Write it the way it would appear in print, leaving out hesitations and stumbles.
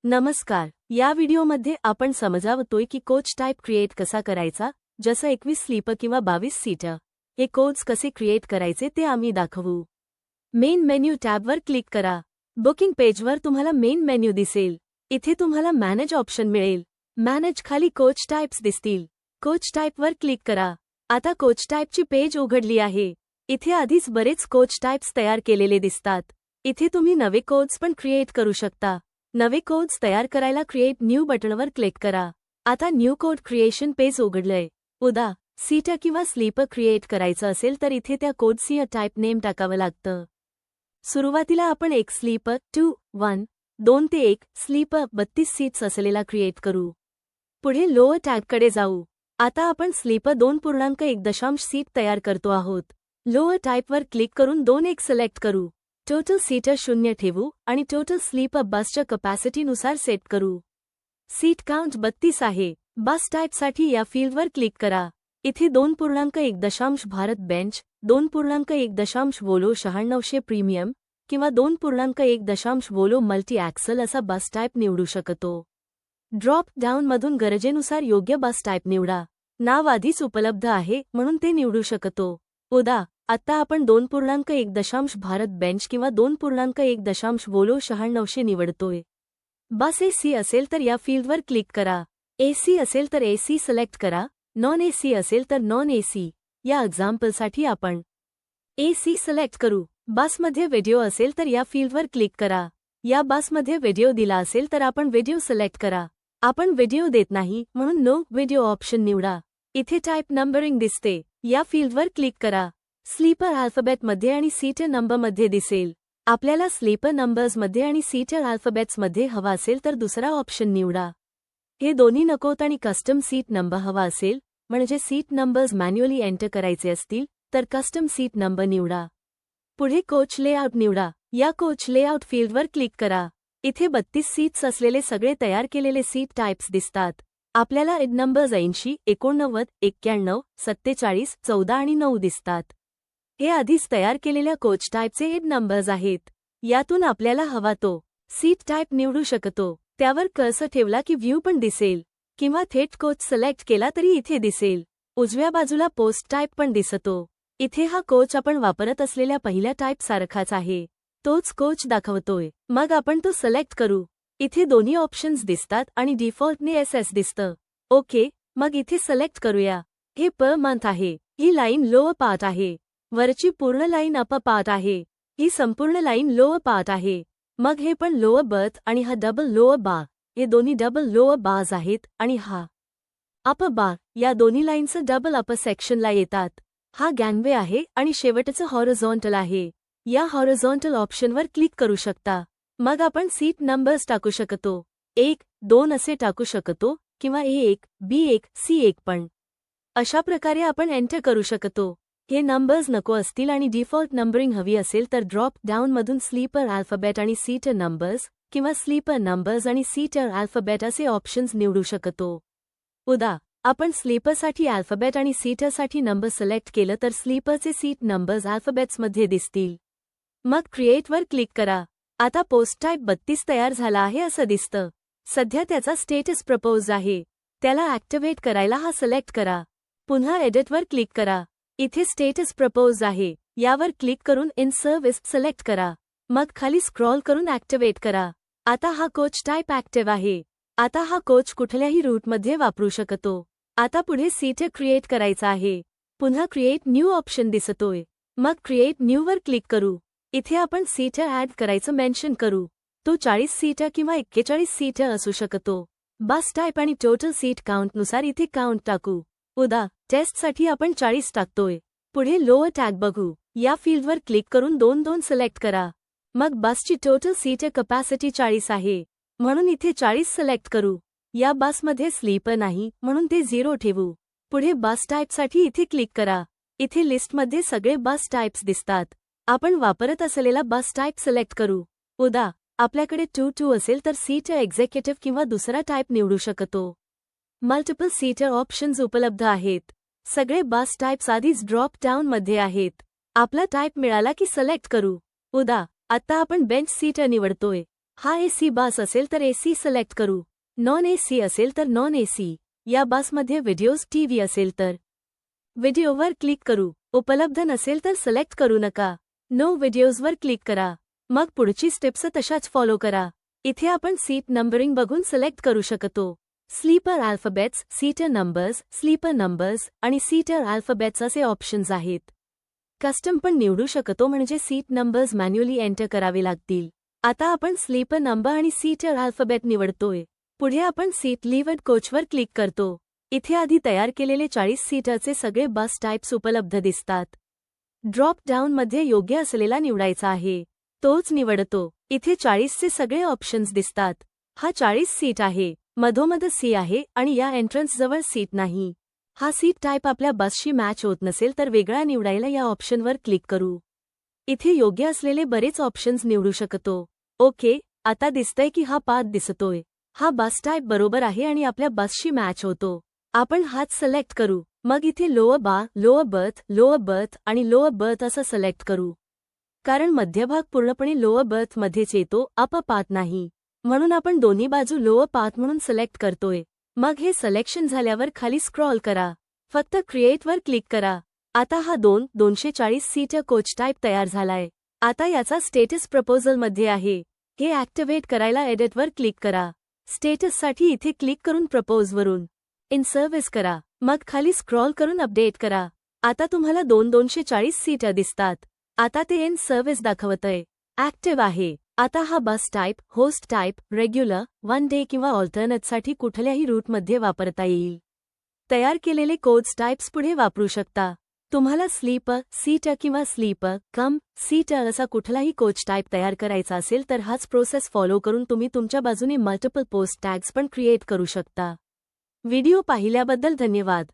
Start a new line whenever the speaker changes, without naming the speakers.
नमस्कार. या व्हिडिओमध्ये आपण समजावतोय की कोच टाइप क्रिएट कसा करायचा, जसं 21 स्लीपर किंवा 22 सीटर. हे कोच कसे क्रिएट करायचे ते आम्ही दाखवू. मेन मेन्यू टॅबवर क्लिक करा. बुकिंग पेजवर तुम्हाला मेन मेन्यू दिसेल. इथे तुम्हाला मॅनेज ऑप्शन मिळेल. मॅनेज खाली कोच टाइप्स दिसतील. कोच टाइपवर क्लिक करा. आता कोच टाइपची पेज उघडली आहे. इथे आधीच बरेच कोच टाइप्स तयार केलेले दिसतात. इथे तुम्ही नवे कोड्स पण क्रिएट करू शकता. नवे कोड्स तयार करायला क्रिएट न्यू बटनवर क्लिक करा. आता न्यू कोड क्रिएशन पेज उघडलंय. उदा सीटर किंवा स्लीपर क्रिएट करायचं असेल तर इथे त्या कोडची टाइप नेम टाकावं लागतं. सुरुवातीला आपण एक स्लीपर 2, 1, 2 ते 1 स्लीपर 32 सीट्स असलेला क्रिएट करू. पुढे लोअर टॅगकडे जाऊ. आता आपण स्लीपर 2.1 सीट तयार करतो आहोत. लोअर टाइपवर क्लिक करून 2-1 सिलेक्ट करू. टोटल सीटर 0 ठेवू आणि टोटल स्लीपर बसच्या कपॅसिटीनुसार सेट करू. सीट काउंट 32 आहे. बस टाइपसाठी या फील्डवर क्लिक करा. इथे 2.1 भारत बेंच, 2.1 वोलो 9600 प्रीमियम किंवा 2.1 वोलो मल्टी ॲक्सल असा बस टाइप निवडू शकतो. ड्रॉप डाऊनमधून गरजेनुसार योग्य बस टाइप निवडा. नाव आधीच उपलब्ध आहे म्हणून ते निवडू शकतो. उदा आता आपण 2.1 भारत बेंच किंवा 2.1 वोलो 9600 निवडतोय. बस एसी असेल तर या फील्डवर क्लिक करा. एसी असेल तर एसी सिलेक्ट करा. नॉन एसी असेल तर नॉन एसी. या एक्झाम्पलसाठी आपण एसी सिलेक्ट करू. बसमध्ये व्हिडिओ असेल तर या फील्डवर क्लिक करा. या बसमध्ये व्हिडिओ दिला असेल तर आपण व्हिडिओ सिलेक्ट करा. आपण व्हिडिओ देत नाही म्हणून नो व्हिडिओ ऑप्शन निवडा. इथे टाइप नंबरिंग दिसते. या फील्डवर क्लिक करा. स्लीपर अल्फाबेटमध्ये आणि सीटर नंबरमध्ये दिसेल. आपल्याला स्लीपर नंबर्समध्ये आणि सीटर अल्फाबेट्समध्ये हवा असेल तर दुसरा ऑप्शन निवडा. हे दोन्ही नकोत आणि कस्टम सीट नंबर हवा असेल म्हणजे सीट नंबर्स मॅन्युअली एंटर करायचे असतील तर कस्टम सीट नंबर निवडा. पुढे कोच लेआउट निवडा. या कोच लेआउट फील्डवर क्लिक करा. इथे 32 सीट्स असलेले सगळे तयार केलेले सीट टाइप्स दिसतात. आपल्याला एड नंबर्स 80, 89, 91, 47, 14 आणि 9 दिसतात. हे आधीच तयार केलेल्या कोच टाइपचे एड नंबर्स आहेत. यातून आपल्याला हवा तो सीट टाइप निवडू शकतो. त्यावर कर्सर ठेवला की व्ह्यू पण दिसेल किंवा थेट कोच सिलेक्ट केला तरी इथे दिसेल. उजव्या बाजूला पोस्ट टाइप पण दिसतो. इथे हा कोच आपण वापरत असलेल्या पहिल्या टाइप सारखाच आहे. तोच कोच दाखवतोय. मग आपण तो सिलेक्ट करू. इथे दोन्ही ऑप्शन्स दिसतात आणि डिफॉल्टने एसएस दिसतं. ओके, मग इथे सिलेक्ट करूया. हे पर मंथ आहे. ही लाईन लोअर पार्ट आहे. वरची पूर्ण लाईन अपर पार्ट आहे. ही संपूर्ण लाईन लोअर पार्ट आहे. मग हे पण लोअर बर्थ आणि हा डबल लोअर बार. हे दोन्ही डबल लोअर बार्स आहेत आणि हा अपर बार. या दोन्ही लाईन्स डबल अपर सेक्शनला येतात. हा गॅनवे आहे आणि शेवटचं हॉरिझॉन्टल आहे. या हॉरिझॉन्टल ऑप्शनवर क्लिक करू शकता. मग आपण सीट नंबर्स टाकू शकतो. 1, 2 असे टाकू शकतो किंवा A1, B1, C1 पण. अशा प्रकारे आपण एंटर करू शकतो. हे नंबर्स नको असतील आणि डिफॉल्ट नंबरिंग हवी असेल तर ड्रॉप डाऊनमधून स्लीपर अल्फाबेट आणि सीटर नंबर्स किंवा स्लीपर नंबर्स आणि सीटर अल्फाबेट असे ऑप्शन्स निवडू शकतो. उदा आपण स्लीपरसाठी अल्फाबेट आणि सीटरसाठी नंबर सिलेक्ट केलं तर स्लीपरचे सीट नंबर्स अल्फाबेट्समध्ये दिसतील. मग क्रिएटवर क्लिक करा. आता पोस्ट टाइप 32 तयार झाला आहे असं दिसतं. सध्या त्याचा स्टेटस प्रपोज आहे. त्याला ॲक्टिव्हेट करायला हा सिलेक्ट करा. पुन्हा एडिटवर क्लिक करा. इथे स्टेटस प्रपोज आहे. यावर क्लिक करून इन सर्व्हिस सिलेक्ट करा. मग खाली स्क्रॉल करून ॲक्टिव्हेट करा. आता हा कोच टाइप ॲक्टिव्ह आहे. आता हा कोच कुठल्याही रूटमध्ये वापरू शकतो. आता पुढे सीटर क्रिएट करायचा आहे. पुन्हा क्रिएट न्यू ऑप्शन दिसतोय. मग क्रिएट न्यूवर क्लिक करू. इथे आपण सीटर ॲड करायचं मेन्शन करू. तो 40 सीटर किंवा 41 सीटर असू शकतो. बस टाइप आणि टोटल सीट काउंटनुसार इथे काउंट टाकू. उदा टेस्टसाठी आपण 40 टाकतोय. पुढे लोअर टॅग बघू. या फील्डवर क्लिक करून 2-2 सिलेक्ट करा. मग बसची टोटल सीटर कपॅसिटी 40 आहे म्हणून इथे 40 सिलेक्ट करू. या बसमध्ये स्लीपर नाही म्हणून ते 0 ठेवू. पुढे बस टाइपसाठी इथे क्लिक करा. इथे लिस्टमध्ये सगळे बस टाइप्स दिसतात. आपण वापरत असलेला बस टाइप सिलेक्ट करू. उदा आपल्याकडे 2-2 असेल तर सीटर एक्झिक्युटिव्ह किंवा दुसरा टाइप निवडू शकतो. मल्टिपल सीटर ऑप्शन्स उपलब्ध आहेत. सगळे बस टाइप्स आधीच ड्रॉप डाऊनमध्ये आहेत. आपला टाइप मिळाला की सिलेक्ट करू. उदा आता आपण बेंच सीटर निवडतोय. हा एसी बस असेल तर एसी सिलेक्ट करू. नॉन एसी असेल तर नॉन एसी. या बसमध्ये व्हिडिओज टीव्ही असेल तर व्हिडिओवर क्लिक करू. उपलब्ध नसेल तर सिलेक्ट करू नका. नो व्हिडिओजवर क्लिक करा. मग पुढची स्टेप्स तशाच फॉलो करा. इथे आपण सीट नंबरिंग बघून सिलेक्ट करू शकतो. स्लीपर अल्फाबेट्स, सीटर नंबर्स आणि सीटर अल्फाबेट्स असे ऑप्शन्स आहेत. कस्टम पण निवडू शकतो म्हणजे सीट नंबर्स मॅन्युअली एंटर करावे लागतील. आता आपण स्लीपर नंबर आणि सीटर अल्फाबेट निवडतोय. पुढे आपण सीट लिव्हड कोचवर क्लिक करतो. इथे आधी तयार केलेले 40 सीटरचे सगळे बस टाइप्स उपलब्ध दिसतात. ड्रॉप डाऊनमध्ये योग्य असलेला निवडायचा आहे. तोच निवडतो. इथे 40चे सगळे ऑप्शन्स दिसतात. हा 40 सीट आहे. मधोमध सी आहे आणि या एंट्रन्स जवळ सीट नाही. हा सीट टाइप आपल्या बसशी मॅच होत नसेल तर वेगळा निवडायला या ऑप्शनवर क्लिक करू. इथे योग्य असलेले बरेच ऑप्शन्स निवडू शकतो. ओके, आता दिसतंय की हा पाथ दिसतोय. हा बस टाइप बरोबर आहे आणि आपल्या बसशी मॅच होतो. आपण हाच सिलेक्ट करू. मग इथे लोअर बर्थ आणि लोअर बर्थ असं सिलेक्ट करू. कारण मध्यभाग पूर्णपणे लोअर बर्थमध्येच येतो, अपर पाथ नाही. म्हणून आपण दोन्ही बाजू लोअर पाथ म्हणून सिलेक्ट करतोय. मग हे सिलेक्शन झाल्यावर खाली स्क्रॉल करा. फक्त क्रिएटवर क्लिक करा. आता हा 240 सीटर कोच टाइप तयार झालाय. आता याचा स्टेटस प्रपोजलमध्ये आहे. हे ॲक्टिव्हेट करायला एडिटवर क्लिक करा. स्टेटससाठी इथे क्लिक करून प्रपोजवरून इन सर्व्हिस करा. मग खाली स्क्रॉल करून अपडेट करा. आता तुम्हाला 240 सीटर दिसतात. आता ते इन सर्व्हिस दाखवतंय. ॲक्टिव्ह आहे. आता हा bus type, host type, regular, one day किंवा ऑल्टरनेटसाठी कुठल्याही रूटमध्ये वापरता येईल. तयार केलेले कोड्स टाइप्स पुढे वापरू शकता. तुम्हाला स्लीपर, सीटर किंवा स्लीपर, कम, सीटर असा कुठलाही कोच टाइप तयार करायचा असेल तर हाच प्रोसेस फॉलो करून तुम्ही तुमच्या बाजूने मल्टिपल पोस्ट टॅग्स पण क्रिएट करू शकता. व्हिडिओ पाहिल्याबद्दल धन्यवाद.